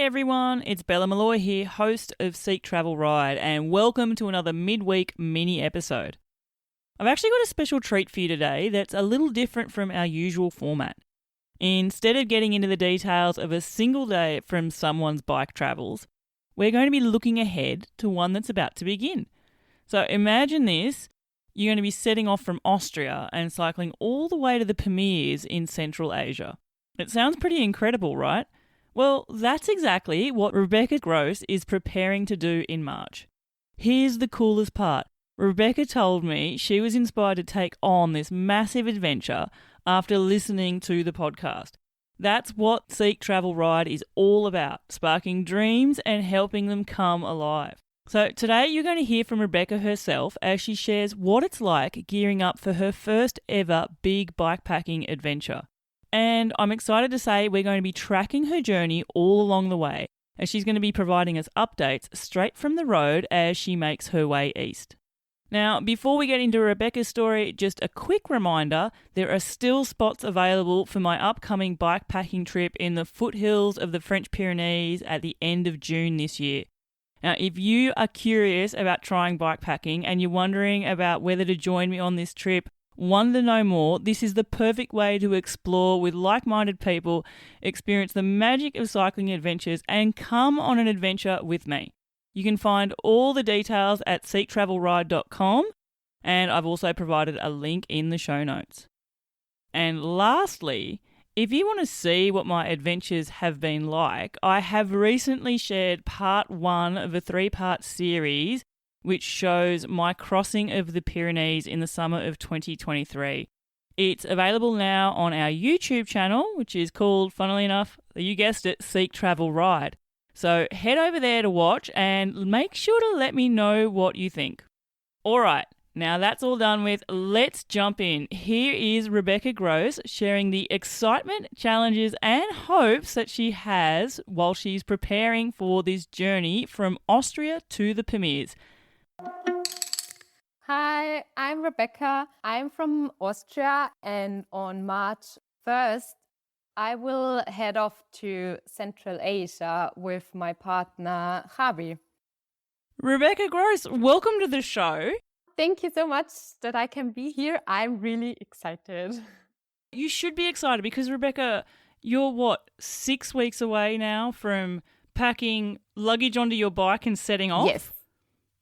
everyone, it's Bella Malloy here, host of Seek Travel Ride, and welcome to another midweek mini episode. I've actually got a special treat for you today that's a little different from our usual format. Instead of getting into the details of a single day from someone's bike travels, we're going to be looking ahead to one that's about to begin. So imagine this, you're going to be setting off from Austria and cycling all the way to the Pamirs in Central Asia. It sounds pretty incredible, right? Well, that's exactly what Rebecca Gross is preparing to do in March. Here's the coolest part. Rebecca told me she was inspired to take on this massive adventure after listening to the podcast. That's what Seek Travel Ride is all about, sparking dreams and helping them come alive. So today you're going to hear from Rebecca herself as she shares what it's like gearing up for her first ever big bikepacking adventure. And I'm excited to say we're going to be tracking her journey all along the way, as she's going to be providing us updates straight from the road as she makes her way east. Now, before we get into Rebecca's story, just a quick reminder, there are still spots available for my upcoming bikepacking trip in the foothills of the French Pyrenees at the end of June this year. Now, if you are curious about trying bikepacking and you're wondering about whether to join me on this trip, want to know more, this is the perfect way to explore with like-minded people, experience the magic of cycling adventures, and come on an adventure with me. You can find all the details at seektravelride.com, and I've also provided a link in the show notes. And lastly, if you want to see what my adventures have been like, I have recently shared part 1 of a 3-part series which shows my crossing of the Pyrenees in the summer of 2023. It's available now on our YouTube channel, which is called, funnily enough, you guessed it, Seek Travel Ride. So head over there to watch and make sure to let me know what you think. All right, now that's all done with, let's jump in. Here is Rebecca Gross sharing the excitement, challenges and hopes that she has while she's preparing for this journey from Austria to the Pamirs. Hi, I'm Rebecca. I'm from Austria, and on March 1st, I will head off to Central Asia with my partner, Javi. Rebecca Gross, welcome to the show. Thank you so much that I can be here. I'm really excited. You should be excited because, Rebecca, you're 6 weeks away now from packing luggage onto your bike and setting off? Yes.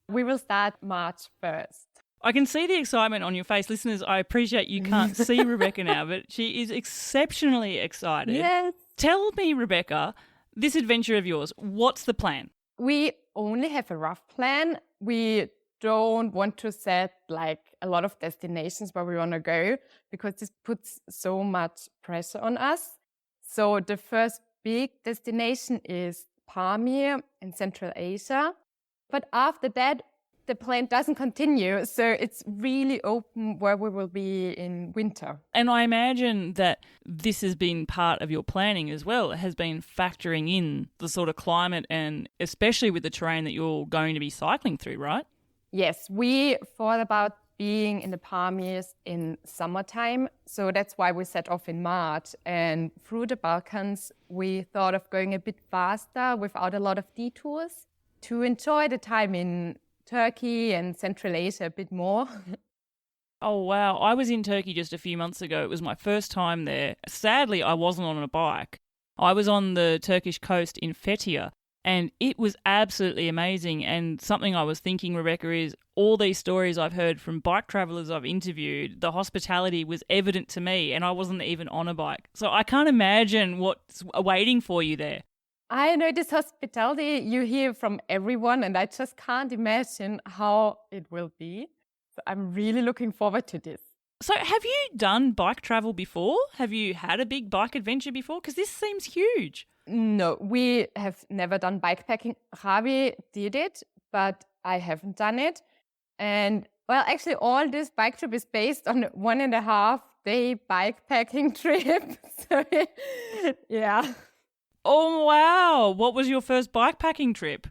We will start March 1st. I can see the excitement on your face. Listeners, I appreciate you can't see Rebecca now, but she is exceptionally excited. Yes. Tell me, Rebecca, this adventure of yours, what's the plan? We only have a rough plan. We don't want to set a lot of destinations where we want to go because this puts so much pressure on us. So the first big destination is Pamirs in Central Asia. But after that, the plan doesn't continue. So it's really open where we will be in winter. And I imagine that this has been part of your planning as well. It has been factoring in the sort of climate and especially with the terrain that you're going to be cycling through, right? Yes, we thought about being in the Pamirs in summertime. So that's why we set off in March. And through the Balkans, we thought of going a bit faster without a lot of detours, to enjoy the time in Turkey and Central Asia a bit more. Oh, wow. I was in Turkey just a few months ago. It was my first time there. Sadly, I wasn't on a bike. I was on the Turkish coast in Fethiye, and it was absolutely amazing. And something I was thinking, Rebecca, is all these stories I've heard from bike travellers I've interviewed, the hospitality was evident to me, and I wasn't even on a bike. So I can't imagine what's awaiting for you there. I know this hospitality you hear from everyone, and I just can't imagine how it will be. So I'm really looking forward to this. So have you done bike travel before? Have you had a big bike adventure before? Because this seems huge. No, we have never done bikepacking. Javi did it, but I haven't done it. And well, actually all this bike trip is based on a 1.5 day bikepacking trip. So yeah. Oh, wow. What was your first bikepacking trip?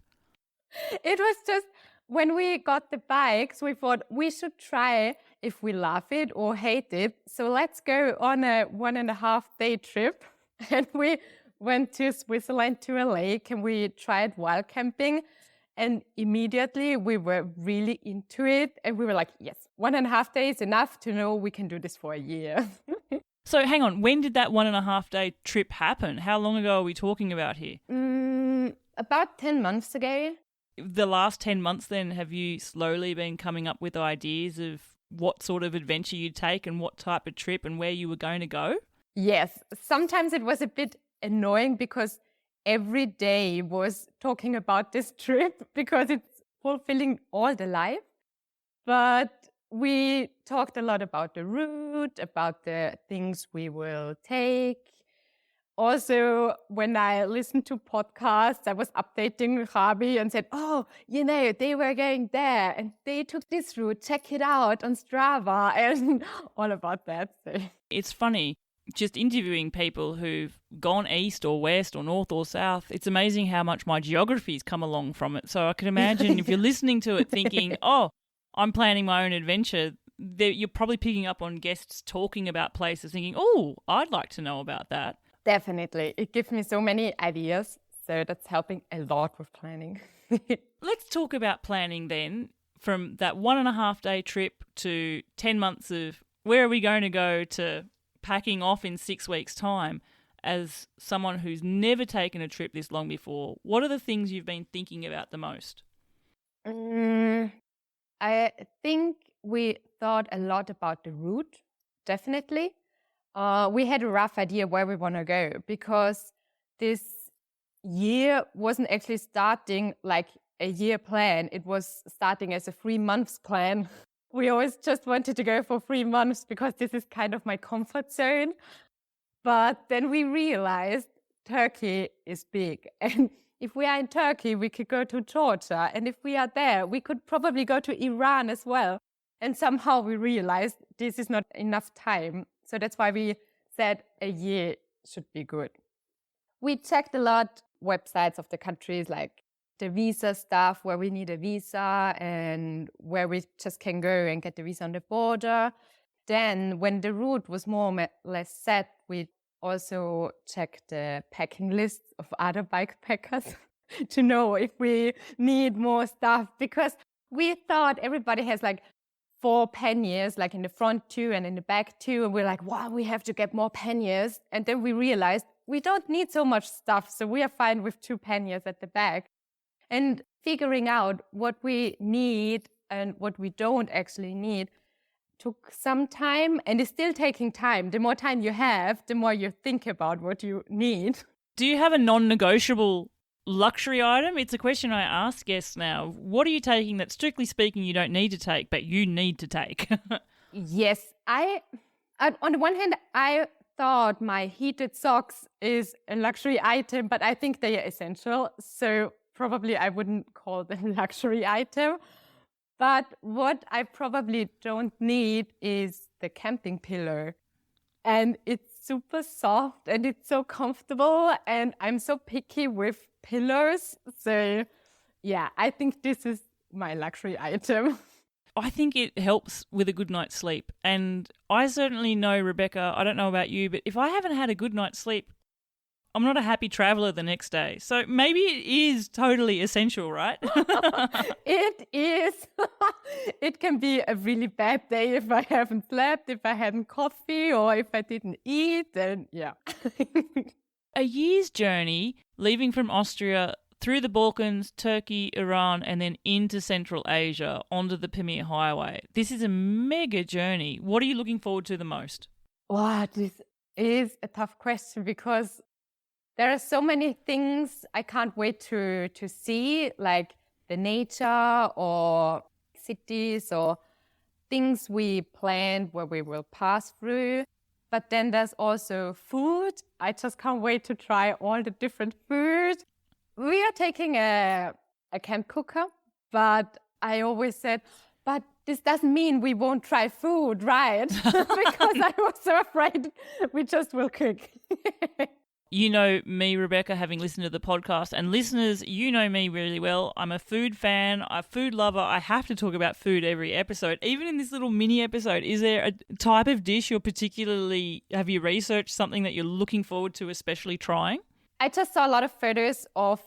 It was just when we got the bikes, we thought we should try if we love it or hate it. So let's go on a 1.5 day trip. And we went to Switzerland to a lake and we tried wild camping. And immediately we were really into it. And we were like, yes, 1.5 days enough to know we can do this for a year. So hang on, when did that 1.5 day trip happen? How long ago are we talking about here? About 10 months ago. The last 10 months then, have you slowly been coming up with ideas of what sort of adventure you'd take and what type of trip and where you were going to go? Yes. Sometimes it was a bit annoying because every day was talking about this trip because it's fulfilling all the life. But we talked a lot about the route, about the things we will take. Also, when I listened to podcasts, I was updating Rabi and said, oh, they were going there and they took this route. Check it out on Strava and all about that. So. It's funny, just interviewing people who've gone east or west or north or south. It's amazing how much my geography's come along from it. So I can imagine if you're listening to it thinking, oh, I'm planning my own adventure, you're probably picking up on guests talking about places thinking, oh, I'd like to know about that. Definitely. It gives me so many ideas. So that's helping a lot with planning. Let's talk about planning then, from that 1.5 day trip to 10 months of where are we going to go to packing off in 6 weeks' time. As someone who's never taken a trip this long before, what are the things you've been thinking about the most? I think we thought a lot about the route, definitely. We had a rough idea where we want to go because this year wasn't actually starting like a year plan. It was starting as a 3 months plan. We always just wanted to go for 3 months because this is kind of my comfort zone. But then we realized Turkey is big. And if we are in Turkey, we could go to Georgia. And if we are there, we could probably go to Iran as well. And somehow we realized this is not enough time. So that's why we said a year should be good. We checked a lot websites of the countries, like the visa stuff, where we need a visa and where we just can go and get the visa on the border. Then when the route was more or less set, we also checked the packing lists of other bikepackers to know if we need more stuff, because we thought everybody has like 4 panniers, like in the front 2 and in the back 2. And we're like, wow, we have to get more panniers. And then we realized we don't need so much stuff. So we are fine with 2 panniers at the back. And figuring out what we need and what we don't actually need took some time and is still taking time. The more time you have, the more you think about what you need. Do you have a non-negotiable luxury item? It's a question I ask guests now. What are you taking that, strictly speaking, you don't need to take, but you need to take? Yes. On the one hand, I thought my heated socks is a luxury item, but I think they are essential. So probably I wouldn't call them a luxury item. But what I probably don't need is the camping pillow. And it's super soft and it's so comfortable. And I'm so picky with pillows. So yeah, I think this is my luxury item. I think it helps with a good night's sleep. And I certainly know, Rebecca, I don't know about you, but if I haven't had a good night's sleep, I'm not a happy traveller the next day. So maybe it is totally essential, right? It is. It can be a really bad day if I haven't slept, if I hadn't coffee, or if I didn't eat. And yeah. A year's journey, leaving from Austria through the Balkans, Turkey, Iran, and then into Central Asia onto the Pamir Highway. This is a mega journey. What are you looking forward to the most? Wow, this is a tough question because there are so many things I can't wait to see, like the nature or cities or things we planned where we will pass through. But then there's also food. I just can't wait to try all the different food. We are taking a camp cooker, but I always said, but this doesn't mean we won't try food, right? Because I was so afraid we just will cook. You know me, Rebecca, having listened to the podcast, and listeners, you know me really well. I'm a food fan, a food lover. I have to talk about food every episode. Even in this little mini episode, is there a type of dish you're particularly, have you researched something that you're looking forward to especially trying? I just saw a lot of photos of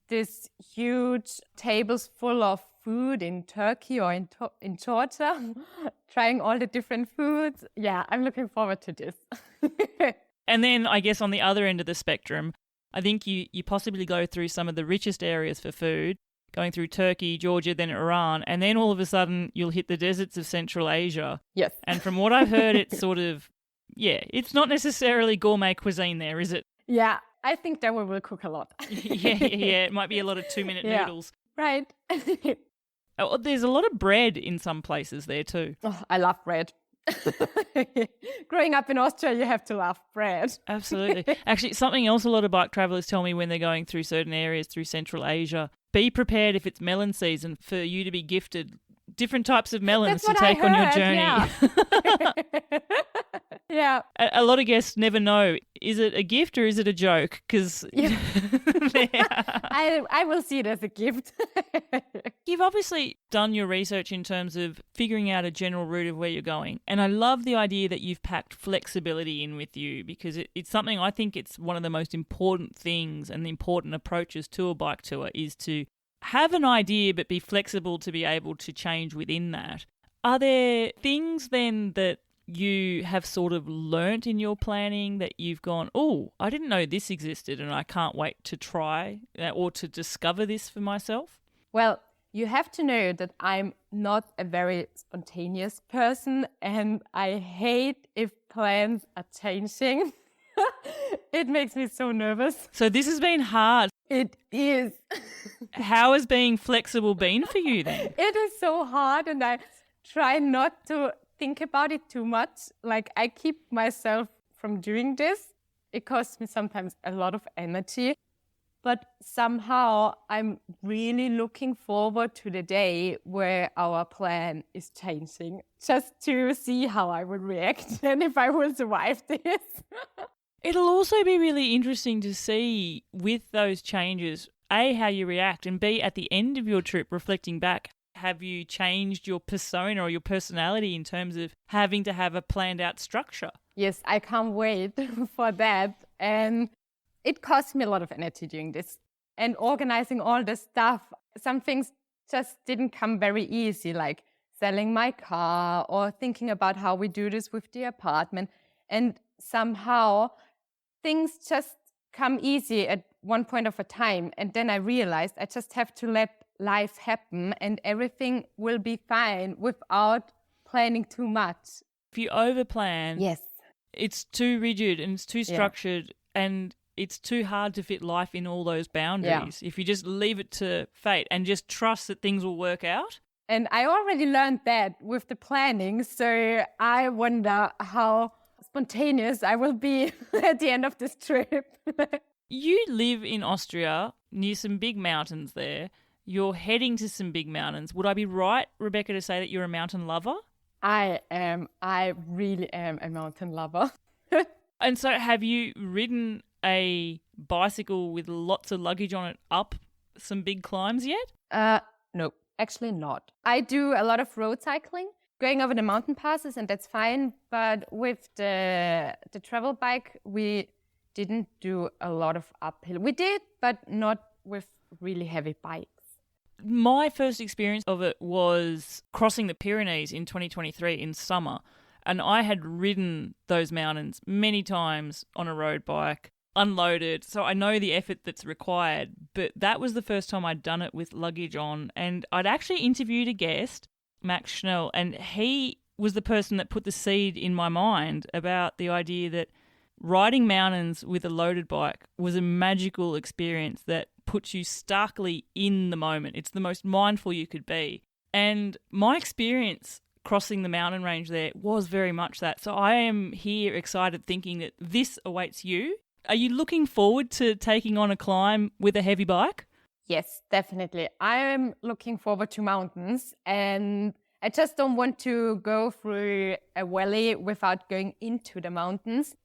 this huge tables full of food in Turkey or in Georgia, trying all the different foods. Yeah, I'm looking forward to this. And then I guess on the other end of the spectrum, I think you possibly go through some of the richest areas for food, going through Turkey, Georgia, then Iran, and then all of a sudden you'll hit the deserts of Central Asia. Yes. And from what I've heard, it's sort of, it's not necessarily gourmet cuisine there, is it? Yeah, I think that we will cook a lot. yeah, it might be a lot of 2-minute noodles. Right. Oh, there's a lot of bread in some places there too. Oh, I love bread. Growing up in Austria, you have to love bread. Absolutely. Actually, something else a lot of bike travellers tell me when they're going through certain areas through Central Asia, be prepared if it's melon season for you to be gifted different types of melons to take on your journey. Yeah. Yeah. A lot of guests never know, is it a gift or is it a joke? Because I will see it as a gift. You've obviously done your research in terms of figuring out a general route of where you're going. And I love the idea that you've packed flexibility in with you, because it's something, I think it's one of the most important things and the important approaches to a bike tour is to have an idea but be flexible to be able to change within that. Are there things then that you have sort of learnt in your planning that you've gone, oh, I didn't know this existed and I can't wait to try or to discover this for myself? Well, you have to know that I'm not a very spontaneous person and I hate if plans are changing. It makes me so nervous. So this has been hard. It is. How has being flexible been for you then? It is so hard and I try not to think about it too much. Like, I keep myself from doing this. It costs me sometimes a lot of energy, but somehow I'm really looking forward to the day where our plan is changing, just to see how I will react and if I will survive this. It'll also be really interesting to see with those changes, A, how you react, and B, at the end of your trip, reflecting back, have you changed your persona or your personality in terms of having to have a planned out structure? Yes, I can't wait for that. And it cost me a lot of energy doing this. And organizing all the stuff, some things just didn't come very easy, like selling my car or thinking about how we do this with the apartment. And somehow things just come easy at one point of a time. And then I realized I just have to let life happen and everything will be fine without planning too much. If you overplan, yes, it's too rigid and it's too structured and it's too hard to fit life in all those boundaries. If you just leave it to fate and just trust that things will work out. And I already learned that with the planning, so I wonder how spontaneous I will be at the end of this trip. You live in Austria near some big mountains there. You're heading to some big mountains. Would I be right, Rebecca, to say that you're a mountain lover? I am. I really am a mountain lover. And so have you ridden a bicycle with lots of luggage on it up some big climbs yet? No, actually not. I do a lot of road cycling, going over the mountain passes, and that's fine. But with the travel bike, we didn't do a lot of uphill. We did, but not with really heavy bikes. My first experience of it was crossing the Pyrenees in 2023 in summer. And I had ridden those mountains many times on a road bike, unloaded. So I know the effort that's required. But that was the first time I'd done it with luggage on. And I'd actually interviewed a guest, Max Schnell, and he was the person that put the seed in my mind about the idea that riding mountains with a loaded bike was a magical experience that puts you starkly in the moment. It's the most mindful you could be. And my experience crossing the mountain range there was very much that. So I am here excited thinking that this awaits you. Are you looking forward to taking on a climb with a heavy bike? Yes, definitely. I am looking forward to mountains and I just don't want to go through a valley without going into the mountains.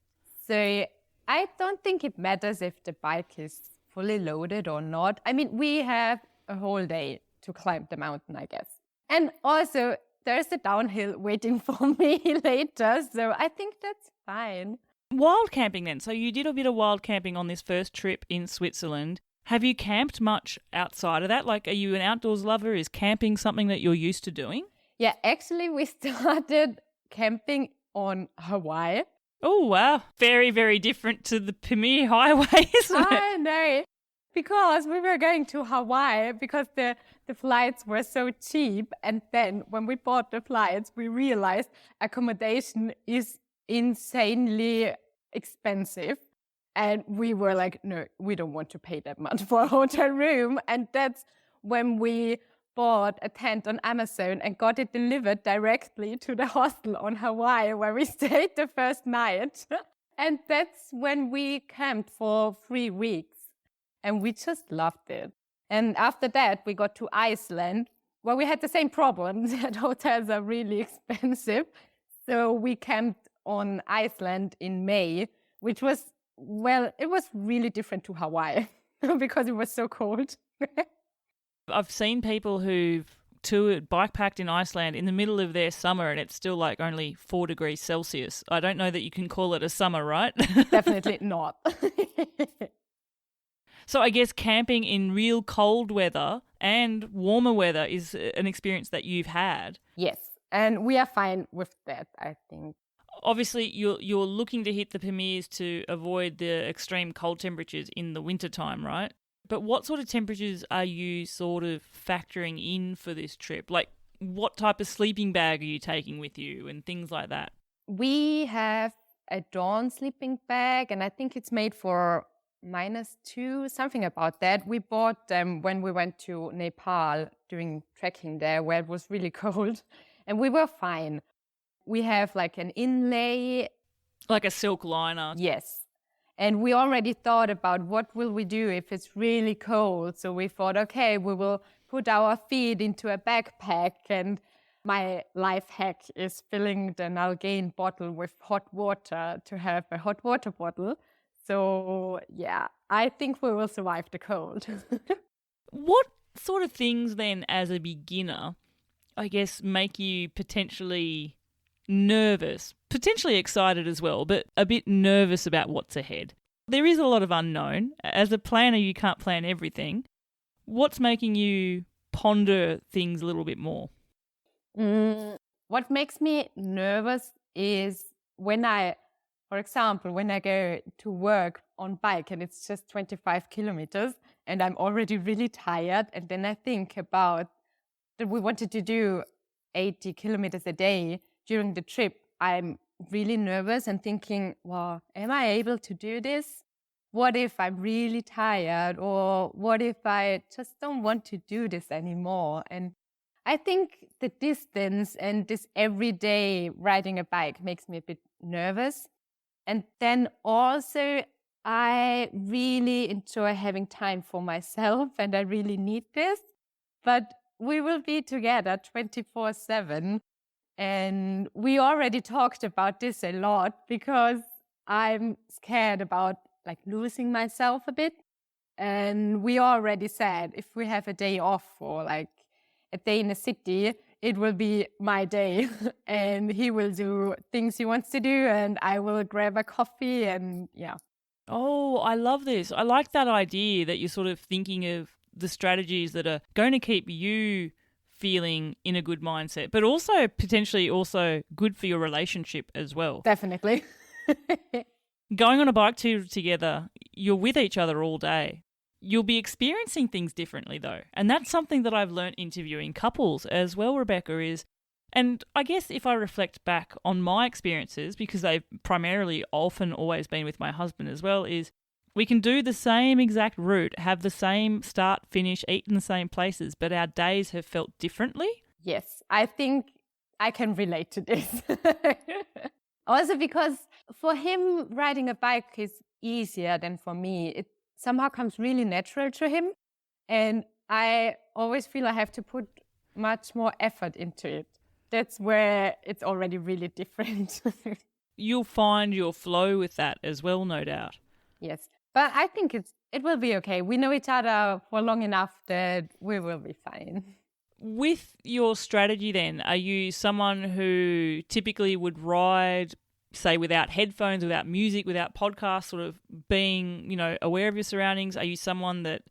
So I don't think it matters if the bike is fully loaded or not. I mean, we have a whole day to climb the mountain, I guess. And also, there's a downhill waiting for me later, so I think that's fine. Wild camping then. So you did a bit of wild camping on this first trip in Switzerland. Have you camped much outside of that? Like, are you an outdoors lover? Is camping something that you're used to doing? Yeah, actually, we started camping on Hawaii. Oh, wow. Very, very different to the Pamir Highway, isn't it? I know. Because we were going to Hawaii because the flights were so cheap. And then when we bought the flights, we realized accommodation is insanely expensive. And we were like, no, we don't want to pay that much for a hotel room. And that's when we bought a tent on Amazon and got it delivered directly to the hostel on Hawaii where we stayed the first night. And that's when we camped for 3 weeks. And we just loved it. And after that, we got to Iceland, where we had the same problem, that hotels are really expensive. So we camped on Iceland in May, which was, well, it was really different to Hawaii because it was so cold. I've seen people who've toured, bike-packed in Iceland in the middle of their summer and it's still like only 4 degrees Celsius. I don't know that you can call it a summer, right? Definitely not. So I guess camping in real cold weather and warmer weather is an experience that you've had. Yes, and we are fine with that, I think. Obviously, you're looking to hit the Pamirs to avoid the extreme cold temperatures in the wintertime, right? But what sort of temperatures are you sort of factoring in for this trip? Like, what type of sleeping bag are you taking with you and things like that? We have a Dawn sleeping bag, and I think it's made for -2, something about that. We bought them when we went to Nepal doing trekking there, where it was really cold, and we were fine. We have like an inlay. Like a silk liner. Yes. And we already thought about what will we do if it's really cold. So we thought, okay, we will put our feet into a backpack. And my life hack is filling the Nalgene bottle with hot water to have a hot water bottle. So yeah, I think we will survive the cold. What sort of things then as a beginner, I guess, make you potentially nervous, potentially excited as well, but a bit nervous about what's ahead? There is a lot of unknown. As a planner, you can't plan everything. What's making you ponder things a little bit more? What makes me nervous is for example, when I go to work on bike and it's just 25 kilometers and I'm already really tired, and then I think about that we wanted to do 80 kilometers a day during the trip, I'm really nervous and thinking, well, am I able to do this? What if I'm really tired? Or what if I just don't want to do this anymore? And I think the distance and this everyday riding a bike makes me a bit nervous. And then also, I really enjoy having time for myself and I really need this. But we will be together 24/7. And we already talked about this a lot because I'm scared about like losing myself a bit. And we already said if we have a day off or like a day in a city, it will be my day. And he will do things he wants to do and I will grab a coffee and yeah. Oh, I love this. I like that idea that you're sort of thinking of the strategies that are going to keep you feeling in a good mindset, but also potentially also good for your relationship as well. Definitely. Going on a bike tour together, you're with each other all day. You'll be experiencing things differently though. And that's something that I've learned interviewing couples as well, Rebecca, and I guess if I reflect back on my experiences, because they've primarily often always been with my husband as well, is we can do the same exact route, have the same start, finish, eat in the same places, but our days have felt differently. Yes, I think I can relate to this. Also because for him, riding a bike is easier than for me. It somehow comes really natural to him. And I always feel I have to put much more effort into it. That's where it's already really different. You'll find your flow with that as well, no doubt. Yes. But I think it will be okay. We know each other for long enough that we will be fine. With your strategy then, are you someone who typically would ride say, without headphones, without music, without podcasts, sort of being, aware of your surroundings? Are you someone that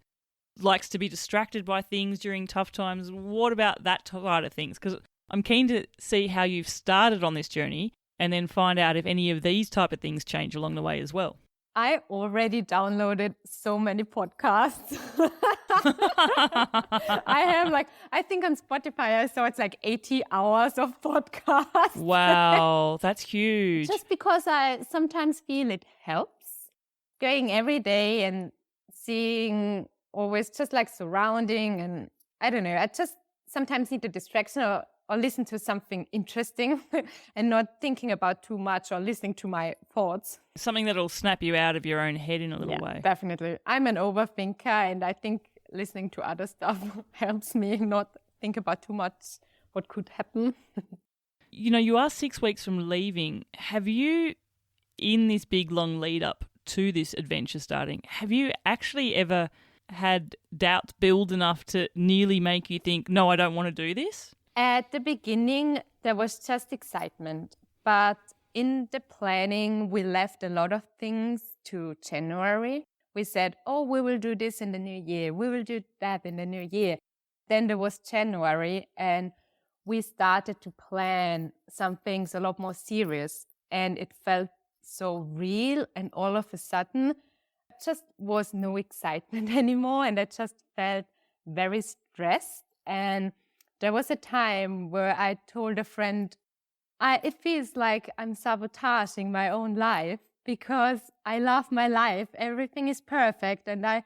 likes to be distracted by things during tough times? What about that side of things? Because I'm keen to see how you've started on this journey and then find out if any of these type of things change along the way as well. I already downloaded so many podcasts. I have I think on Spotify I saw it's 80 hours of podcasts. Wow, that's huge. Just because I sometimes feel it helps. Going every day and seeing always just surrounding, and I don't know, I just sometimes need a distraction or listen to something interesting and not thinking about too much or listening to my thoughts. Something that'll snap you out of your own head in a little way. Definitely. I'm an overthinker, and I think listening to other stuff helps me not think about too much what could happen. You are 6 weeks from leaving. Have you, in this big long lead up to this adventure starting, have you actually ever had doubts build enough to nearly make you think, no, I don't want to do this? At the beginning, there was just excitement, but in the planning, we left a lot of things to January. We said, we will do this in the new year. We will do that in the new year. Then there was January, and we started to plan some things a lot more serious, and it felt so real, and all of a sudden, just was no excitement anymore, and I just felt very stressed. And there was a time where I told a friend, it feels like I'm sabotaging my own life because I love my life. Everything is perfect and I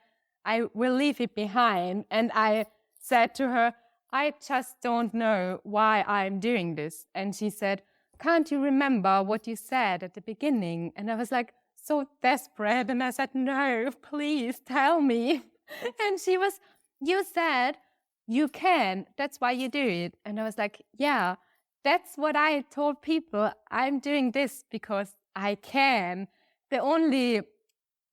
will leave it behind. And I said to her, I just don't know why I'm doing this. And she said, can't you remember what you said at the beginning? And I was so desperate. And I said, no, please tell me. And she was, you said, you can, that's why you do it. And I was yeah, that's what I told people. I'm doing this because I can. The only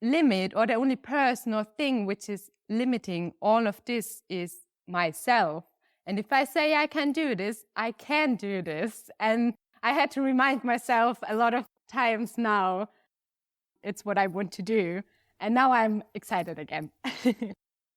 limit or the only person or thing which is limiting all of this is myself. And if I say I can do this, I can do this. And I had to remind myself a lot of times now, it's what I want to do. And now I'm excited again.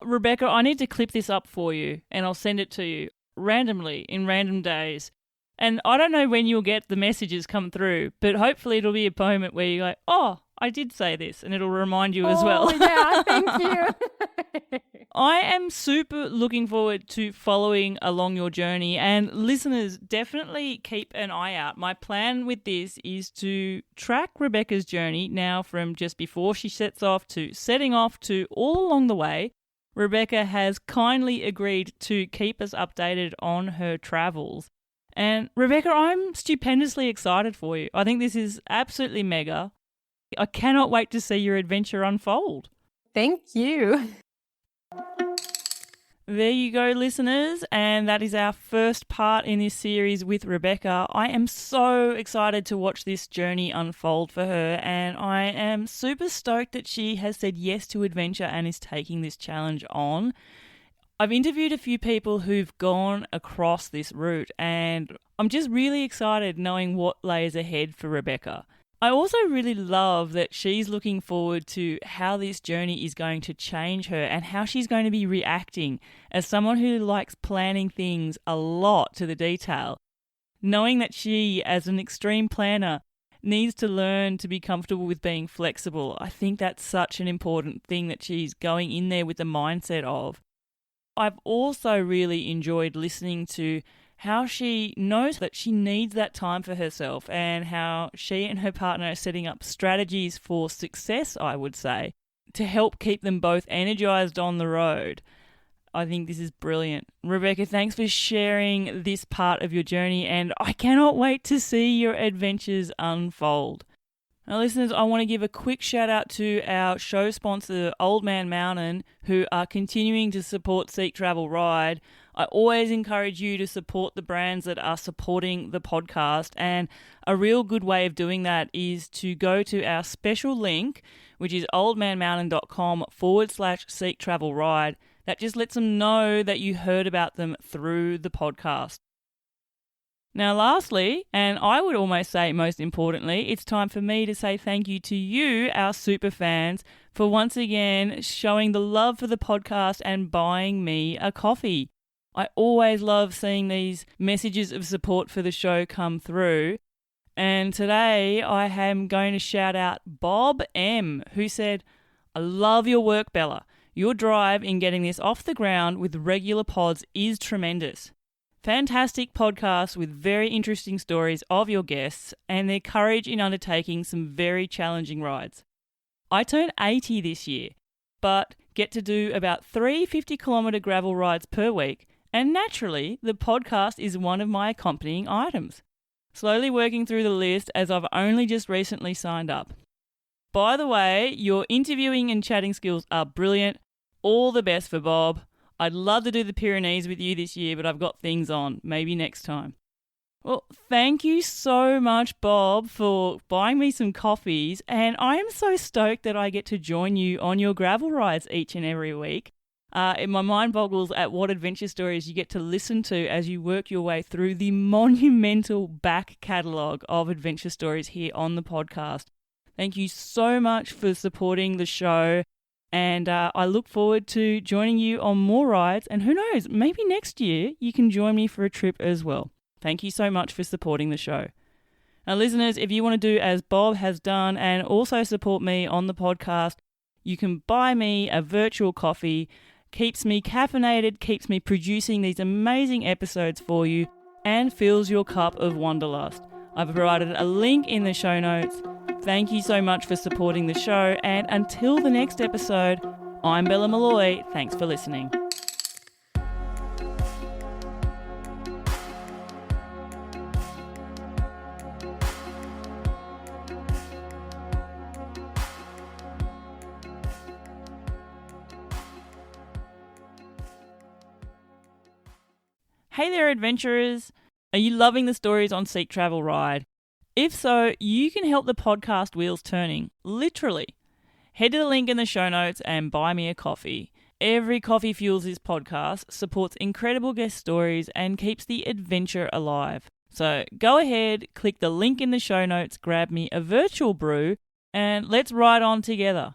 Rebecca, I need to clip this up for you and I'll send it to you randomly in random days. And I don't know when you'll get the messages come through, but hopefully it'll be a moment where you're I did say this, and it'll remind you as well. Oh, yeah, thank you. I am super looking forward to following along your journey, and listeners, definitely keep an eye out. My plan with this is to track Rebecca's journey now from just before she sets off to setting off to all along the way. Rebecca has kindly agreed to keep us updated on her travels. And Rebecca, I'm stupendously excited for you. I think this is absolutely mega. I cannot wait to see your adventure unfold. Thank you. There you go, listeners, and that is our first part in this series with Rebecca. I am so excited to watch this journey unfold for her, and I am super stoked that she has said yes to adventure and is taking this challenge on. I've interviewed a few people who've gone across this route, and I'm just really excited knowing what lays ahead for Rebecca. I also really love that she's looking forward to how this journey is going to change her and how she's going to be reacting as someone who likes planning things a lot to the detail. Knowing that she, as an extreme planner, needs to learn to be comfortable with being flexible. I think that's such an important thing that she's going in there with the mindset of. I've also really enjoyed listening to how she knows that she needs that time for herself and how she and her partner are setting up strategies for success, I would say, to help keep them both energized on the road. I think this is brilliant. Rebecca, thanks for sharing this part of your journey, and I cannot wait to see your adventures unfold. Now, listeners, I want to give a quick shout out to our show sponsor, Old Man Mountain, who are continuing to support Seek Travel Ride. I always encourage you to support the brands that are supporting the podcast, and a real good way of doing that is to go to our special link, which is oldmanmountain.com/Seek Travel Ride. That just lets them know that you heard about them through the podcast. Now, lastly, and I would almost say most importantly, it's time for me to say thank you to you, our super fans, for once again showing the love for the podcast and buying me a coffee. I always love seeing these messages of support for the show come through. And today I am going to shout out Bob M, who said, "I love your work, Bella. Your drive in getting this off the ground with regular pods is tremendous. Fantastic podcast with very interesting stories of your guests and their courage in undertaking some very challenging rides. I turn 80 this year, but get to do about 3 50-kilometre gravel rides per week, and naturally, the podcast is one of my accompanying items. Slowly working through the list as I've only just recently signed up. By the way, your interviewing and chatting skills are brilliant. All the best for Bob. I'd love to do the Pyrenees with you this year, but I've got things on. Maybe next time." Well, thank you so much, Bob, for buying me some coffees, and I am so stoked that I get to join you on your gravel rides each and every week. My mind boggles at what adventure stories you get to listen to as you work your way through the monumental back catalogue of adventure stories here on the podcast. Thank you so much for supporting the show. And I look forward to joining you on more rides. And who knows, maybe next year you can join me for a trip as well. Thank you so much for supporting the show. Now, listeners, if you want to do as Bob has done and also support me on the podcast, you can buy me a virtual coffee. Keeps me caffeinated, keeps me producing these amazing episodes for you, and fills your cup of wanderlust. I've provided a link in the show notes. Thank you so much for supporting the show, and until the next episode, I'm Bella Malloy. Thanks for listening. Hey there, adventurers! Are you loving the stories on Seek Travel Ride? If so, you can help the podcast wheels turning, literally. Head to the link in the show notes and buy me a coffee. Every coffee fuels this podcast, supports incredible guest stories, and keeps the adventure alive. So go ahead, click the link in the show notes, grab me a virtual brew, and let's ride on together.